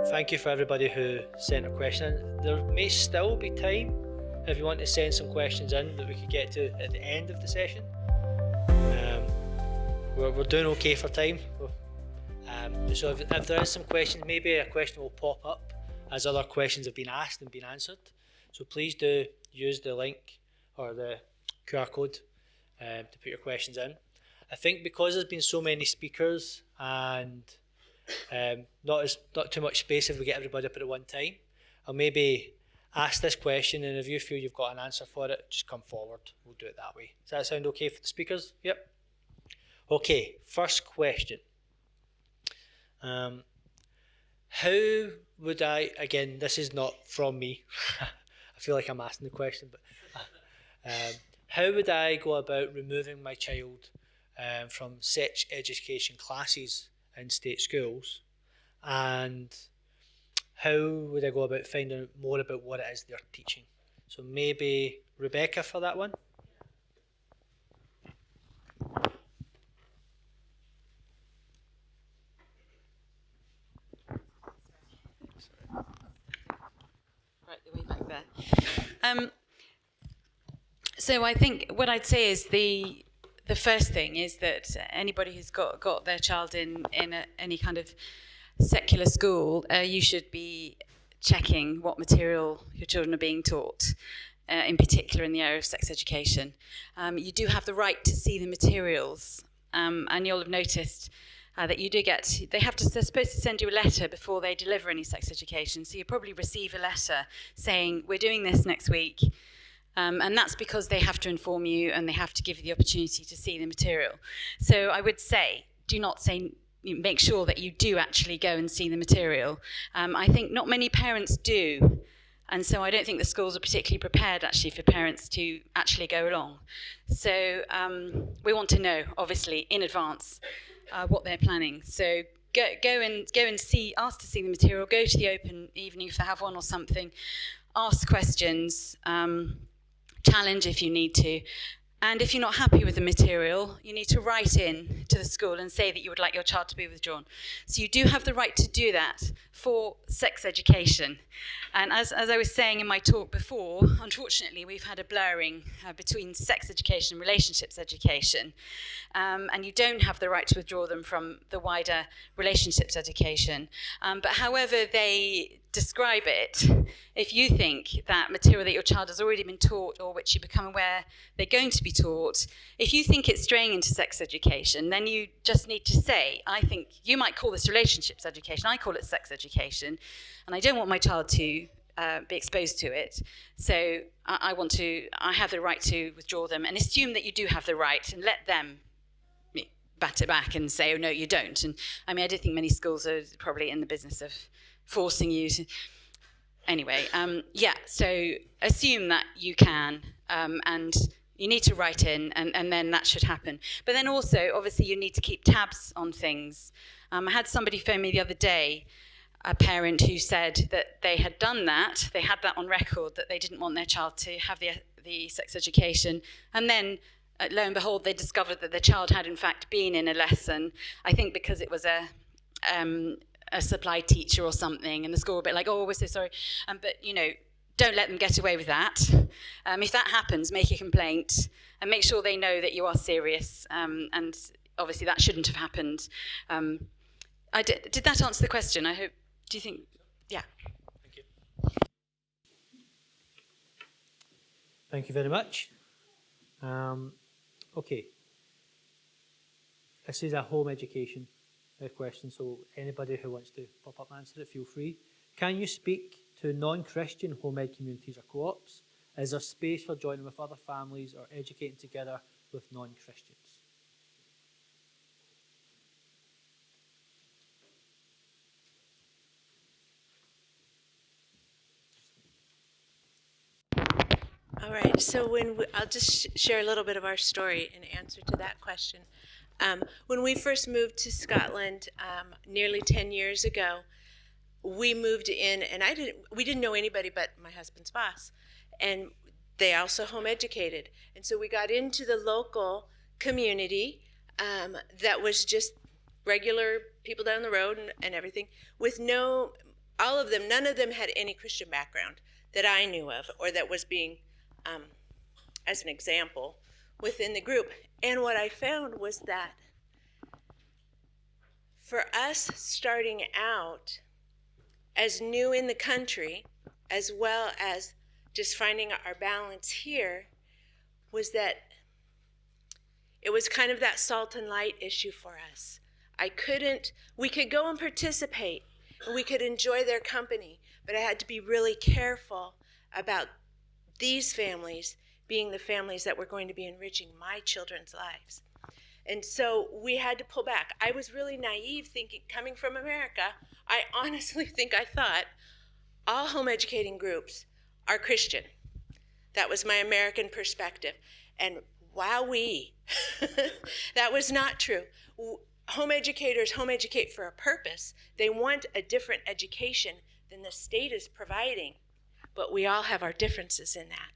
Thank you for everybody who sent a question in. There may still be time if you want to send some questions in that we could get to at the end of the session. We're doing okay for time. So if there is some questions, maybe a question will pop up as other questions have been asked and been answered. So please do use the link or the QR code to put your questions in. I think because there's been so many speakers and not too much space if we get everybody up at one time, I'll maybe ask this question, and if you feel you've got an answer for it, just come forward. We'll do it that way. Does that sound okay for the speakers? Yep. Okay, first question. How would I, again, this is not from me, I feel like I'm asking the question, but how would I go about removing my child from sex education classes in state schools, and how would I go about finding out more about what it is they're teaching? So maybe Rebecca for that one. Right, the way back there. So I think what I'd say is the first thing is that anybody who's got their child in any kind of secular school, you should be checking what material your children are being taught, in particular in the area of sex education. You do have the right to see the materials, and you'll have noticed that you do get, they're supposed to send you a letter before they deliver any sex education, so you probably receive a letter saying, we're doing this next week, and that's because they have to inform you and they have to give you the opportunity to see the material. So I would say, do not say, make sure that you do actually go and see the material. I think not many parents do, and so I don't think the schools are particularly prepared actually for parents to actually go along. So we want to know, obviously, in advance what they're planning. So go and see, ask to see the material, go to the open evening if they have one or something, ask questions, challenge if you need to. And if you're not happy with the material, you need to write in to the school and say that you would like your child to be withdrawn. So you do have the right to do that for sex education. And as I was saying in my talk before, unfortunately, we've had a blurring between sex education and relationships education. And you don't have the right to withdraw them from the wider relationships education. But however they describe it, if you think that material that your child has already been taught or which you become aware they're going to be taught, if you think it's straying into sex education, then you just need to say, I think you might call this relationships education, I call it sex education, and I don't want my child to be exposed to it, so I have the right to withdraw them, and assume that you do have the right, and let them bat it back and say, oh no, you don't. And I mean, I don't think many schools are probably in the business of forcing you to. Anyway, so assume that you can, and you need to write in, and then that should happen. But then also, obviously, you need to keep tabs on things. I had somebody phone me the other day, a parent who said that they had done that, they had that on record, that they didn't want their child to have the sex education, and then lo and behold, they discovered that their child had in fact been in a lesson, I think because it was a supply teacher or something, and the school were a bit like, oh, we're so sorry. But, don't let them get away with that. If that happens, make a complaint and make sure they know that you are serious. And obviously that shouldn't have happened. Did that answer the question? I hope. Do you think? Yeah. Thank you. Thank you very much. Okay. This is a home education question, so anybody who wants to pop up and answer it, feel free. Can you speak to non-Christian home ed communities or co-ops? Is there space for joining with other families or educating together with non-Christians? All right, so I'll just share a little bit of our story in answer to that question. When we first moved to Scotland nearly 10 years ago, we moved in, and we didn't know anybody but my husband's boss, and they also home educated. And so we got into the local community that was just regular people down the road and everything, with all of them, none of them had any Christian background that I knew of, or that was being, as an example, within the group. And what I found was that for us starting out as new in the country, as well as just finding our balance here, was that it was kind of that salt and light issue for us. We could go and participate, and we could enjoy their company, but I had to be really careful about these families being the families that were going to be enriching my children's lives. And so we had to pull back. I was really naive thinking, coming from America, I honestly think I thought all home educating groups are Christian. That was my American perspective. And wowee, that was not true. Home educators home educate for a purpose. They want a different education than the state is providing. But we all have our differences in that.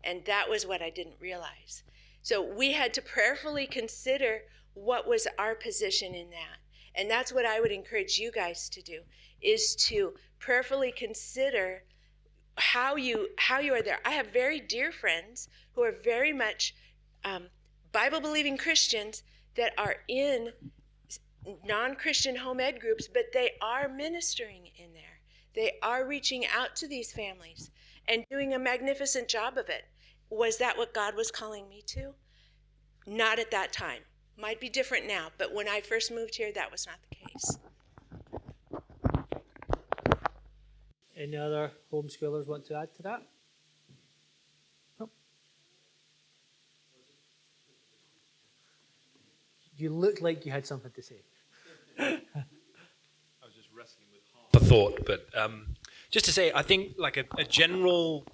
And that was what I didn't realize. So we had to prayerfully consider what was our position in that. And that's what I would encourage you guys to do, is to prayerfully consider how you are there. I have very dear friends who are very much Bible-believing Christians that are in non-Christian home ed groups, but they are ministering in there. They are reaching out to these families and doing a magnificent job of it. Was that what God was calling me to? Not at that time. Might be different now, but when I first moved here, that was not the case. Any other homeschoolers want to add to that? No. You looked like you had something to say. I was just wrestling with half a thought, but just to say, I think like a general,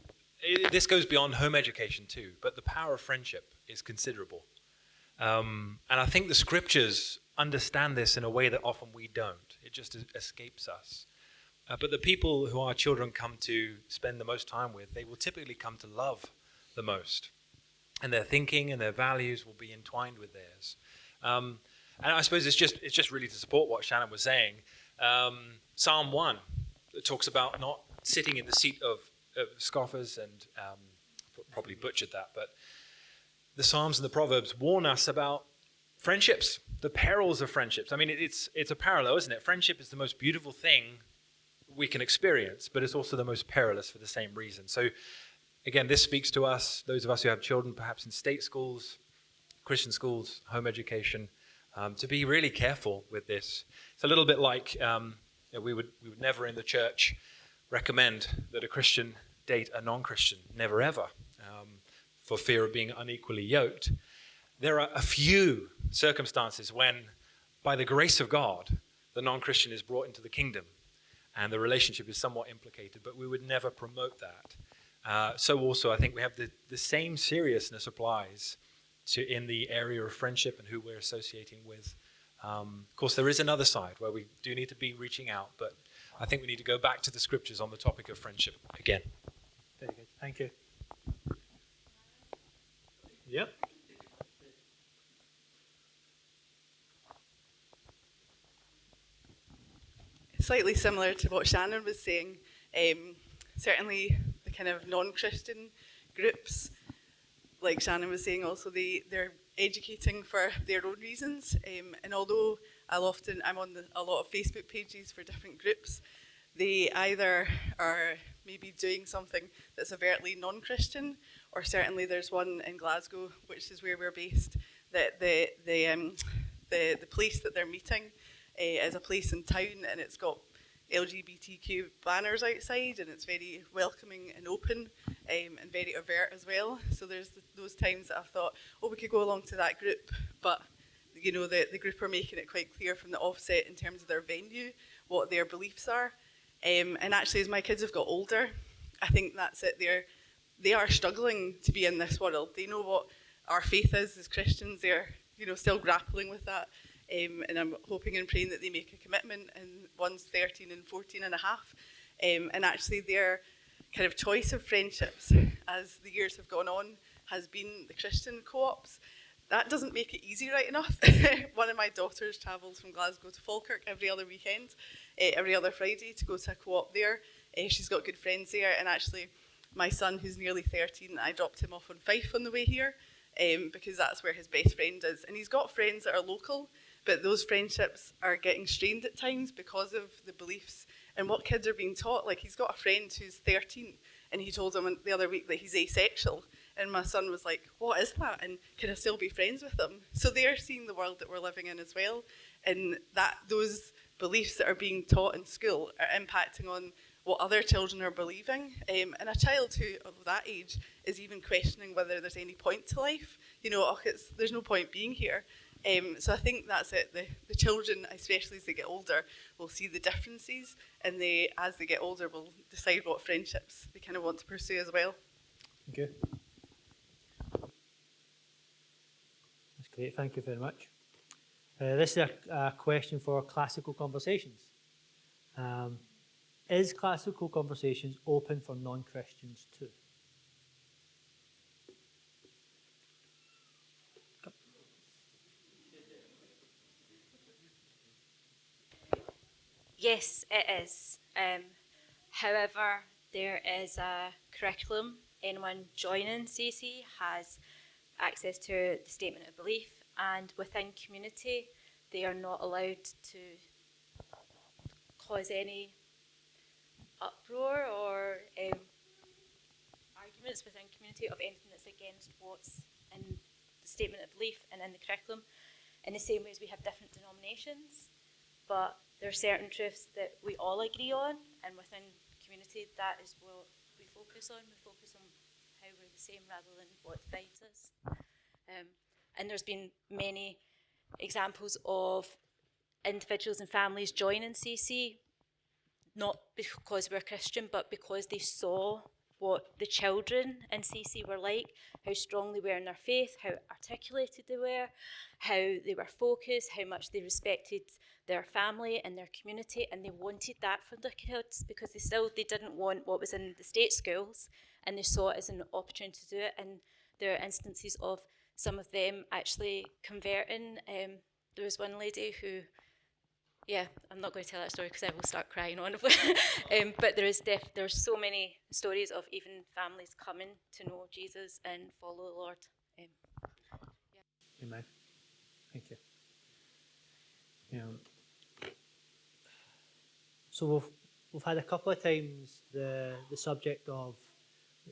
this goes beyond home education too, but the power of friendship is considerable. And I think the scriptures understand this in a way that often we don't. It just escapes us. But the people who our children come to spend the most time with, they will typically come to love the most. And their thinking and their values will be entwined with theirs. And I suppose it's just really to support what Shannon was saying. Psalm 1 talks about not sitting in the seat of scoffers, and probably butchered that, but the Psalms and the Proverbs warn us about friendships, the perils of friendships. I mean, it's a parallel, isn't it? Friendship is the most beautiful thing we can experience, but it's also the most perilous for the same reason. So again, this speaks to us, those of us who have children, perhaps in state schools, Christian schools, home education, to be really careful with this. It's a little bit like we would never in the church recommend that a Christian date a non-Christian, never ever, for fear of being unequally yoked. There are a few circumstances when, by the grace of God, the non-Christian is brought into the kingdom and the relationship is somewhat implicated, but we would never promote that. So also, I think we have the same seriousness applies to in the area of friendship and who we're associating with. Of course, there is another side where we do need to be reaching out, but I think we need to go back to the scriptures on the topic of friendship again. Very good. Thank you. Yep. Slightly similar to what Shannon was saying, certainly the kind of non-Christian groups, like Shannon was saying, also they're educating for their own reasons. And although I'm on a lot of Facebook pages for different groups, they either are maybe doing something that's overtly non-Christian, or certainly there's one in Glasgow, which is where we're based, that the place that they're meeting is a place in town, and it's got LGBTQ banners outside, and it's very welcoming and open, and very overt as well. So there's those times that I've thought, we could go along to that group, but you know, the group are making it quite clear from the offset in terms of their venue, what their beliefs are. And actually, as my kids have got older, I think that's it. They are struggling to be in this world. They know what our faith is as Christians. They're still grappling with that. And I'm hoping and praying that they make a commitment, and one's 13 and 14 and a half. And actually their kind of choice of friendships as the years have gone on has been the Christian co-ops. that doesn't make it easy right enough. One of my daughters travels from Glasgow to Falkirk every other weekend, every other Friday to go to a co-op there. She's got good friends there, and actually my son, who's nearly 13, I dropped him off on Fife on the way here because that's where his best friend is. And he's got friends that are local, but those friendships are getting strained at times because of the beliefs and what kids are being taught. Like, he's got a friend who's 13, and he told him the other week that he's asexual. And my son was like, what is that? And can I still be friends with them? So they're seeing the world that we're living in as well. And that those beliefs that are being taught in school are impacting on what other children are believing. And a child who of that age is even questioning whether there's any point to life. You know, there's no point being here. So I think that's it. The children, especially as they get older, will see the differences, and they, as they get older, will decide what friendships they kind of want to pursue as well. Thank you. That's great. Thank you very much. This is a question for classical conversations. Is classical conversations open for non-Christians too? Yes, it is. However, there is a curriculum. Anyone joining CC has access to the statement of belief, and within community, they are not allowed to cause any uproar or arguments within community of anything that's against what's in the statement of belief and in the curriculum. In the same way as we have different denominations, but there are certain truths that we all agree on, and within community, that is what we focus on. We focus on how we're the same rather than what divides us. And there's been many examples of individuals and families joining CC, not because we're Christian, but because they saw what the children in CC were like, how strong they were in their faith, how articulated they were, how they were focused, how much they respected their family and their community, and they wanted that for their kids because they didn't want what was in the state schools, and they saw it as an opportunity to do it. And there are instances of some of them actually converting. There was one lady who, I'm not going to tell that story because I will start crying on. But there's so many stories of even families coming to know Jesus and follow the Lord. Amen. Thank you. So we've had a couple of times the subject of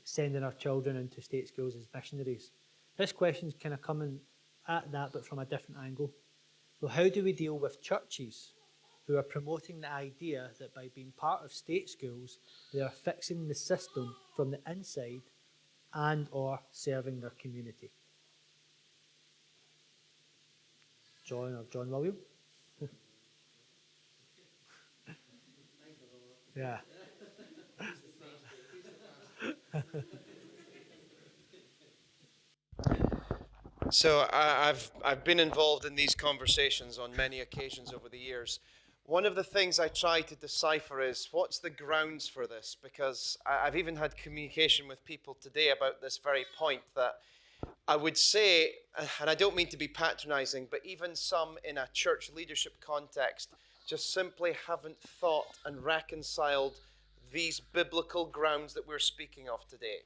sending our children into state schools as missionaries. This question's kind of coming at that, but from a different angle. Well, how do we deal with churches who are promoting the idea that by being part of state schools, they are fixing the system from the inside and or serving their community? John or John William? Yeah. So I've been involved in these conversations on many occasions over the years. One of the things I try to decipher is what's the grounds for this, because I've even had communication with people today about this very point, that I would say, and I don't mean to be patronizing, but even some in a church leadership context just simply haven't thought and reconciled these biblical grounds that we're speaking of today.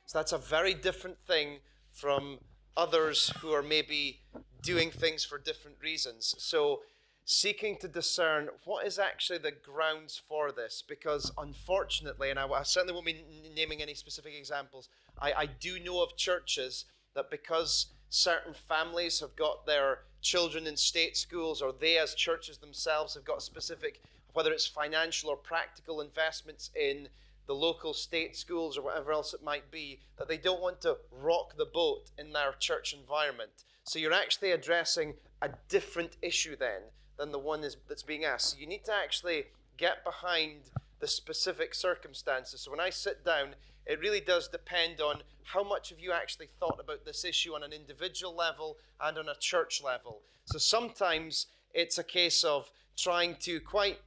So that's a very different thing from others who are maybe doing things for different reasons. So seeking to discern what is actually the grounds for this, because unfortunately, and I certainly won't be naming any specific examples, I do know of churches that because certain families have got their children in state schools, or they as churches themselves have got specific, whether it's financial or practical investments in the local state schools or whatever else it might be, that they don't want to rock the boat in their church environment. So you're actually addressing a different issue then than the one that's being asked. So you need to actually get behind the specific circumstances. So when I sit down, it really does depend on how much have you actually thought about this issue on an individual level and on a church level. So sometimes it's a case of trying to quite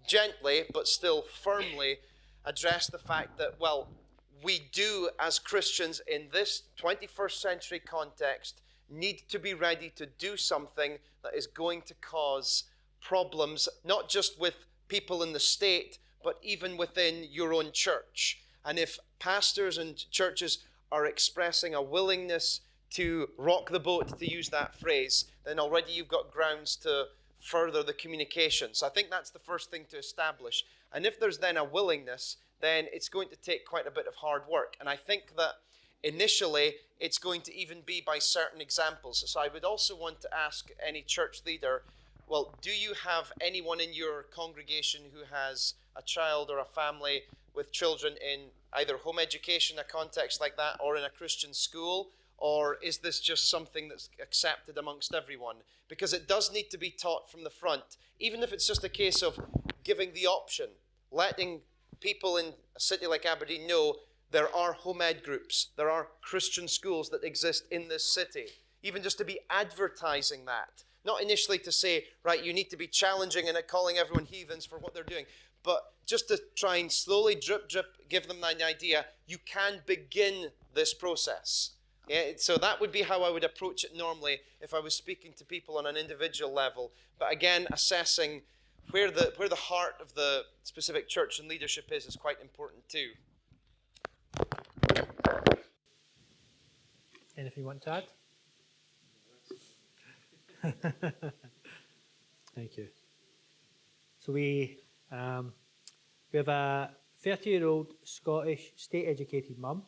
gently but still firmly address the fact that, well, we do as Christians in this 21st century context need to be ready to do something that is going to cause problems, not just with people in the state, but even within your own church. And if pastors and churches are expressing a willingness to rock the boat, to use that phrase, then already you've got grounds to further the communication. So I think that's the first thing to establish. And if there's then a willingness, then it's going to take quite a bit of hard work. And I think that initially it's going to even be by certain examples. So I would also want to ask any church leader, well, do you have anyone in your congregation who has a child or a family with children in either home education, a context like that, or in a Christian school? Or is this just something that's accepted amongst everyone? Because it does need to be taught from the front, even if it's just a case of giving the option, letting people in a city like Aberdeen know there are home ed groups, there are Christian schools that exist in this city. Even just to be advertising that. Not initially to say, right, you need to be challenging and calling everyone heathens for what they're doing, but just to try and slowly drip, give them an idea, you can begin this process. Yeah, so that would be how I would approach it normally if I was speaking to people on an individual level. But again, assessing where the heart of the specific church and leadership is quite important too. Anything you want to add? Thank you. So we have a 30-year-old Scottish state-educated mum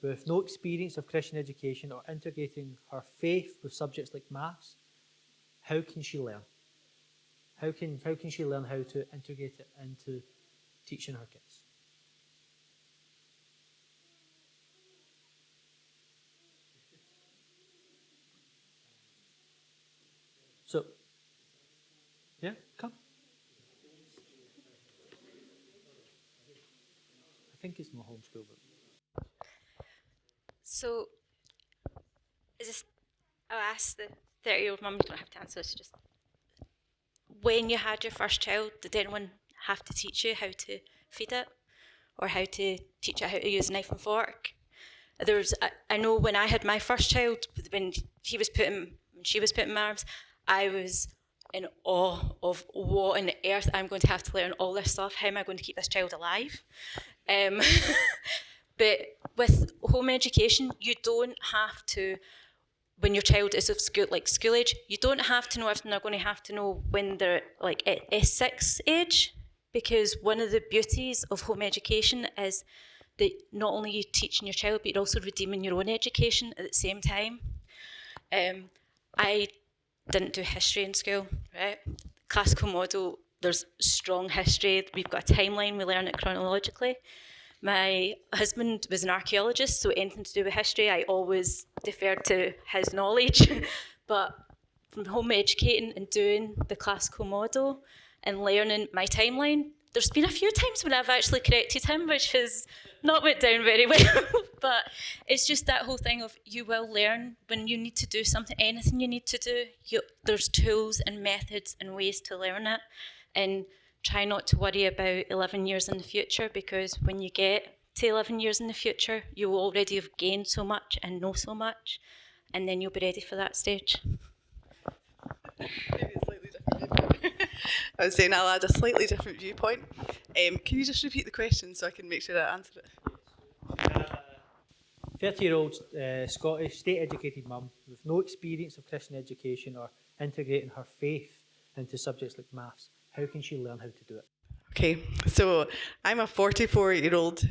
with no experience of Christian education or integrating her faith with subjects like maths. How can she learn? How can she learn how to integrate it into teaching her kids? So, yeah, come. I think it's not homeschool, but. So, I'll ask the 30-year-old mum, you don't have to answer this, just when you had your first child, did anyone have to teach you how to feed it? Or how to teach it how to use a knife and fork? I know when I had my first child, when she was put in my arms, I was in awe of what on earth I'm going to have to learn all this stuff. How am I going to keep this child alive? But with home education, you don't have to, when your child is of school age, you don't have to know everything they're going to have to know when they're like at S6 age, because one of the beauties of home education is that not only are you teaching your child, but you're also redeeming your own education at the same time. I didn't do history in school, right? Classical model, there's strong history. We've got a timeline, we learn it chronologically. My husband was an archaeologist, so anything to do with history, I always deferred to his knowledge. But from home educating and doing the classical model and learning my timeline, there's been a few times when I've actually corrected him, which has not went down very well. But it's just that whole thing of you will learn when you need to do something, anything you need to do, there's tools and methods and ways to learn it. And try not to worry about 11 years in the future, because when you get to 11 years in the future, you will already have gained so much and know so much, and then you'll be ready for that stage. Maybe a slightly different viewpoint. I was saying I'll add a slightly different viewpoint. Can you just repeat the question so I can make sure I answer it? 30-year-old Scottish state-educated mum with no experience of Christian education or integrating her faith into subjects like maths. How can she learn how to do it? Okay, so I'm a 44-year-old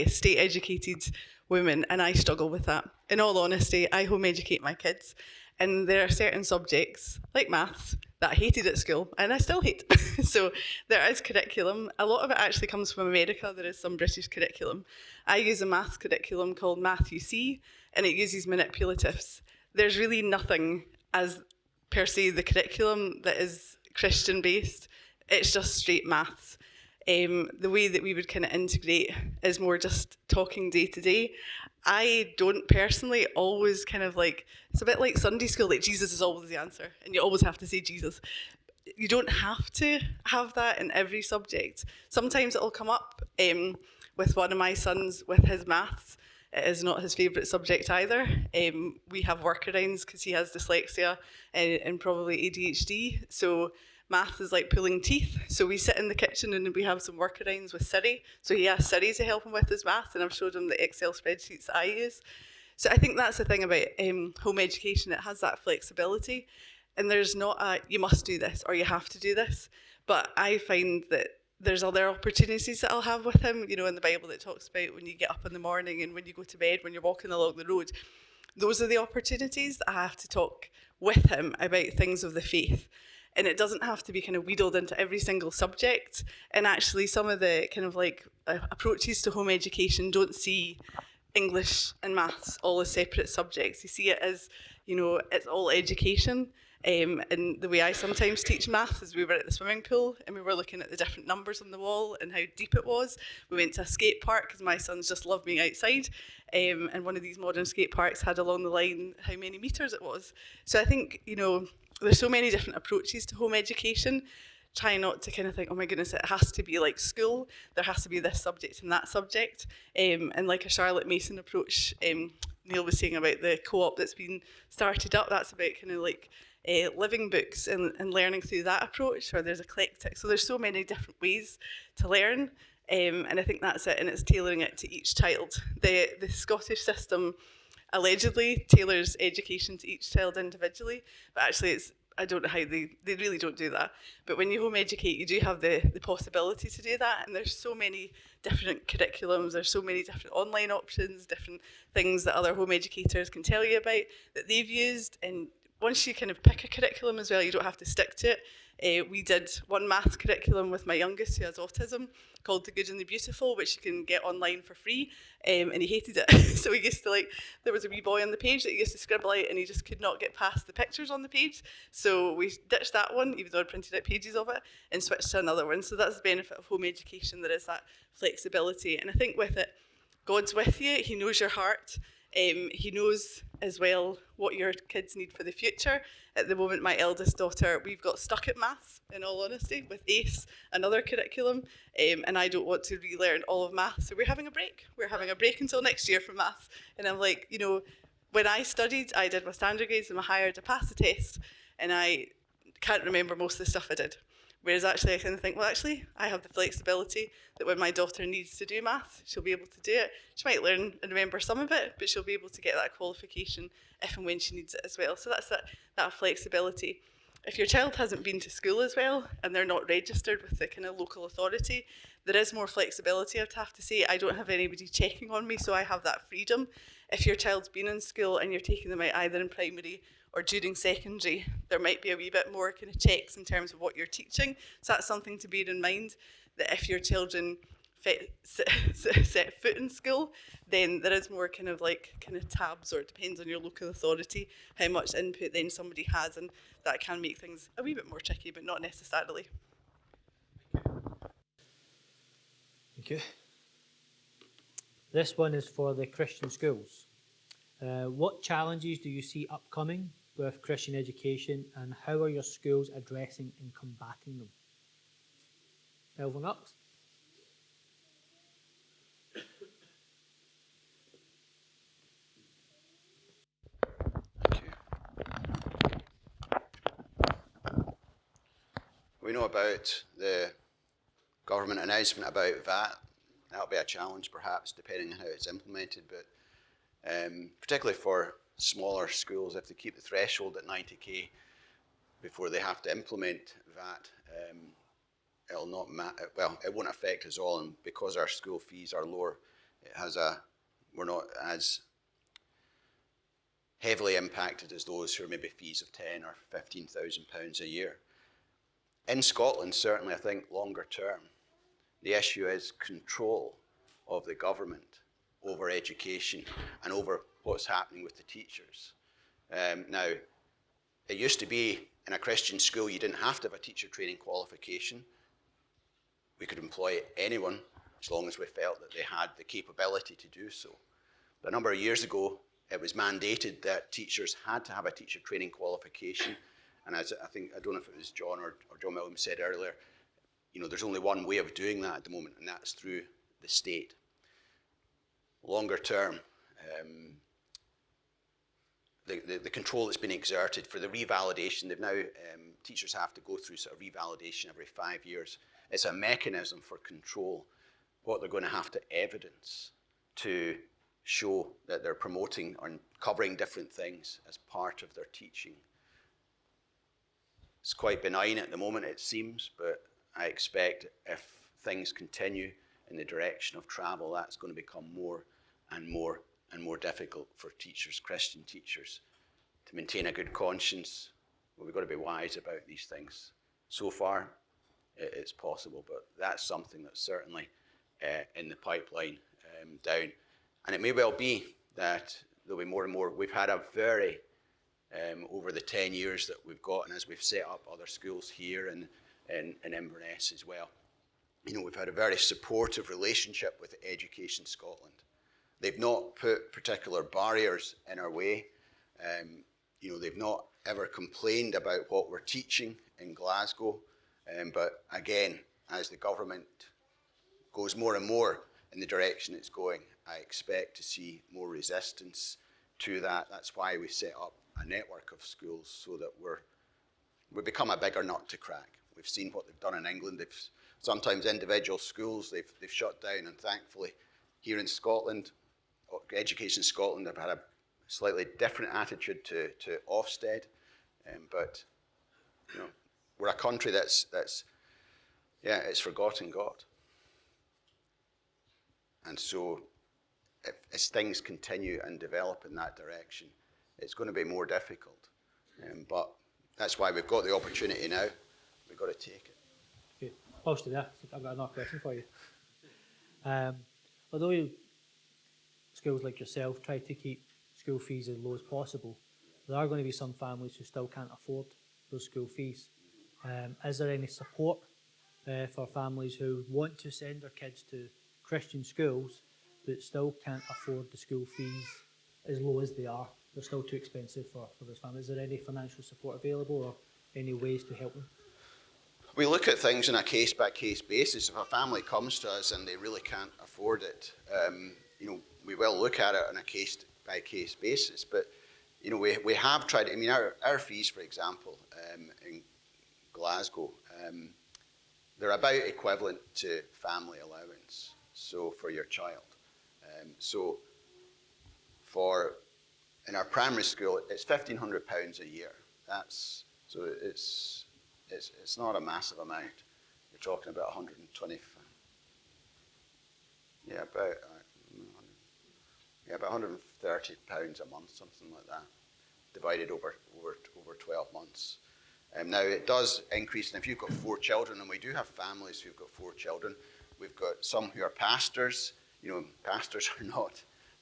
state-educated woman, and I struggle with that. In all honesty, I home educate my kids, and there are certain subjects, like maths, that I hated at school, and I still hate. So there is curriculum. A lot of it actually comes from America. There is some British curriculum. I use a maths curriculum called Math UC, and it uses manipulatives. There's really nothing as per se the curriculum that is Christian-based. It's just straight maths. The way that we would kind of integrate is more just talking day to day. I don't personally always kind of like, it's a bit like Sunday school, like Jesus is always the answer, and you always have to say Jesus. You don't have to have that in every subject. Sometimes it'll come up with one of my sons with his maths. it is not his favourite subject either. We have workarounds because he has dyslexia and probably ADHD. So math is like pulling teeth. So we sit in the kitchen and we have some workarounds with Siri. So he asked Siri to help him with his math, and I've showed him the Excel spreadsheets that I use. So I think that's the thing about home education. It has that flexibility, and there's not a you must do this or you have to do this. But I find that there's other opportunities that I'll have with him, you know, in the Bible that talks about when you get up in the morning and when you go to bed, when you're walking along the road. Those are the opportunities that I have to talk with him about things of the faith. And it doesn't have to be kind of wheedled into every single subject. And actually some of the kind of like approaches to home education don't see English and maths all as separate subjects. You see it as, you know, it's all education. And the way I sometimes teach maths is we were at the swimming pool and we were looking at the different numbers on the wall and how deep it was. We went to a skate park because my sons just love being outside. And one of these modern skate parks had along the line how many metres it was. So I think, you know, there's so many different approaches to home education. Try not to kind of think, oh my goodness, it has to be like school. There has to be this subject and that subject. And like a Charlotte Mason approach, Neil was saying about the co-op that's been started up, that's about kind of like living books and learning through that approach, or there's eclectic. So there's so many different ways to learn, and I think that's it, and it's tailoring it to each child. The Scottish system allegedly tailors education to each child individually, but actually I don't know how they really don't do that. But when you home educate, you do have the possibility to do that, and there's so many different curriculums, there's so many different online options, different things that other home educators can tell you about that they've used. And once you kind of pick a curriculum as well, you don't have to stick to it. We did one math curriculum with my youngest who has autism called The Good and the Beautiful, which you can get online for free, and he hated it. So he used to there was a wee boy on the page that he used to scribble out and he just could not get past the pictures on the page. So we ditched that one, even though I printed out pages of it, and switched to another one. So that's the benefit of home education, there is that flexibility. And I think with it, God's with you, he knows your heart. He knows as well what your kids need for the future. At the moment, my eldest daughter, we've got stuck at maths, in all honesty, with ACE, another curriculum, and I don't want to relearn all of maths. So we're having a break. We're having a break until next year from maths. And I'm like, you know, when I studied, I did my standard grades and my higher to pass the test, and I can't remember most of the stuff I did. Whereas actually I kind of think, well, actually, I have the flexibility that when my daughter needs to do math, she'll be able to do it. She might learn and remember some of it, but she'll be able to get that qualification if and when she needs it as well. So that's that flexibility. If your child hasn't been to school as well, and they're not registered with the kind of local authority, there is more flexibility, I'd have to say. I don't have anybody checking on me, so I have that freedom. If your child's been in school and you're taking them out either in primary or during secondary, there might be a wee bit more kind of checks in terms of what you're teaching. So that's something to bear in mind, that if your children set foot in school, then there is more kind of tabs, or it depends on your local authority, how much input then somebody has, and that can make things a wee bit more tricky, but not necessarily. Thank you. This one is for the Christian schools. What challenges do you see upcoming with Christian education, and how are your schools addressing and combating them? Melvin Ups. We know about the government announcement about VAT. That'll be a challenge, perhaps, depending on how it's implemented. But particularly for smaller schools, if they keep the threshold at 90k before they have to implement VAT, it'll not it won't affect us all. And because our school fees are lower, we're not as heavily impacted as those who are maybe fees of 10 or 15,000 pounds a year. In Scotland, certainly, I think longer term, the issue is control of the government over education and over what's happening with the teachers. Now, it used to be in a Christian school you didn't have to have a teacher training qualification. We could employ anyone as long as we felt that they had the capability to do so. But a number of years ago, it was mandated that teachers had to have a teacher training qualification. And as I don't know if it was John or John Millam said earlier, you know, there's only one way of doing that at the moment, and that's through the state. Longer term, the control that's been exerted for the revalidation. They've now, teachers have to go through sort of revalidation every 5 years. It's a mechanism for control, what they're going to have to evidence to show that they're promoting or covering different things as part of their teaching. It's quite benign at the moment, it seems, but I expect if things continue in the direction of travel, that's going to become more and more and more difficult for teachers, Christian teachers, to maintain a good conscience. Well, we've got to be wise about these things. So far, it's possible, but that's something that's certainly in the pipeline down. And it may well be that there'll be more and more. We've had a very, over the 10 years that we've got, and as we've set up other schools here and in Inverness as well, we've had a very supportive relationship with Education Scotland. They've not put particular barriers in our way. They've not ever complained about what we're teaching in Glasgow. But again, as the government goes more and more in the direction it's going, I expect to see more resistance to that. That's why we set up a network of schools so that we become a bigger nut to crack. We've seen what they've done in England. Sometimes individual schools they've shut down, and thankfully here in Scotland, Education Scotland have had a slightly different attitude to Ofsted, but we're a country that's it's forgotten God, and so as things continue and develop in that direction, it's going to be more difficult. But that's why we've got the opportunity now. We've got to take it. Okay, pause to that. I've got another question for you. Although schools like yourself try to keep school fees as low as possible, there are going to be some families who still can't afford those school fees. Is there any support for families who want to send their kids to Christian schools but still can't afford the school fees as low as they are? They're still too expensive for those families. Is there any financial support available or any ways to help them? We look at things on a case-by-case basis. If a family comes to us and they really can't afford it, we will look at it on a case-by-case basis. But we have tried. Our fees, for example, in Glasgow, they're about equivalent to family allowance. So for your child, in our primary school, it's £1,500 a year. It's not a massive amount. You're talking about 120. About £130 a month, something like that, divided over 12 months. Now it does increase, and if you've got 4 children, and we do have families who've got 4 children, we've got some who are pastors. Pastors are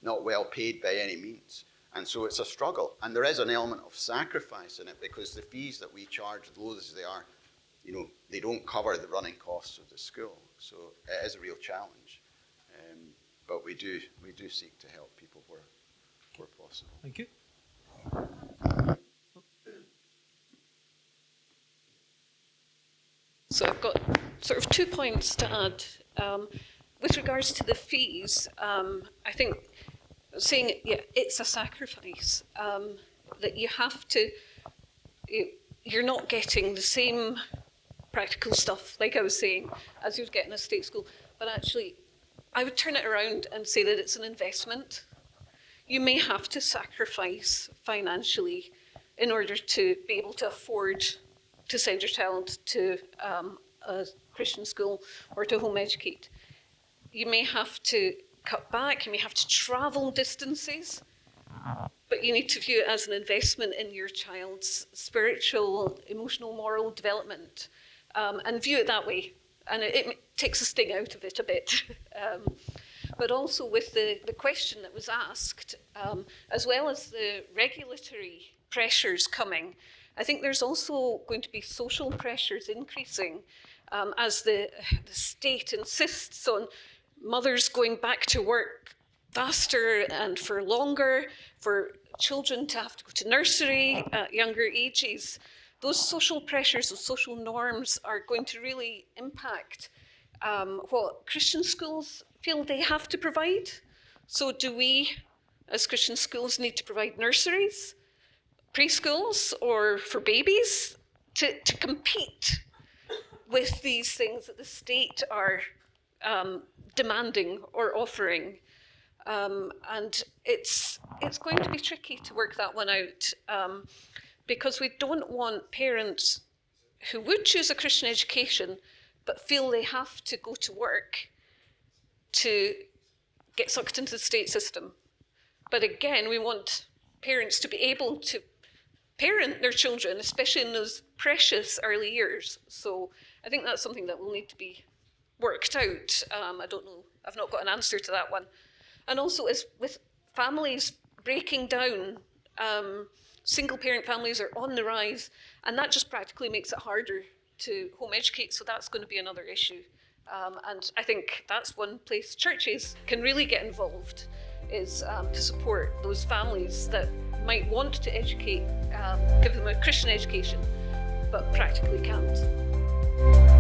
not well paid by any means, and so it's a struggle. And there is an element of sacrifice in it, because the fees that we charge, as low as they are, they don't cover the running costs of the school. So it is a real challenge. But we do seek to help people where possible. Thank you. So I've got sort of 2 points to add. With regards to the fees, I think saying it's a sacrifice, that you have to, you're not getting the same practical stuff, like I was saying, as you would get in a state school, but actually I would turn it around and say that it's an investment. You may have to sacrifice financially in order to be able to afford to send your child to a Christian school or to home educate. You may have to cut back, you may have to travel distances, but you need to view it as an investment in your child's spiritual, emotional, moral development, and view it that way. And it takes a sting out of it a bit. But also with the question that was asked, as well as the regulatory pressures coming, I think there's also going to be social pressures increasing as the state insists on mothers going back to work faster and for longer, for children to have to go to nursery at younger ages. Those social pressures, those social norms are going to really impact what Christian schools feel they have to provide. So do we as Christian schools, need to provide nurseries, preschools, or for babies to compete with these things that the state are demanding or offering. And it's going to be tricky to work that one out, because we don't want parents who would choose a Christian education but feel they have to go to work to get sucked into the state system. But again, we want parents to be able to parent their children, especially in those precious early years. So I think that's something that will need to be worked out. I don't know, I've not got an answer to that one. And also, as with families breaking down, single parent families are on the rise, and that just practically makes it harder to home educate, so that's going to be another issue. And I think that's one place churches can really get involved, is to support those families that might want to educate, give them a Christian education, but practically can't.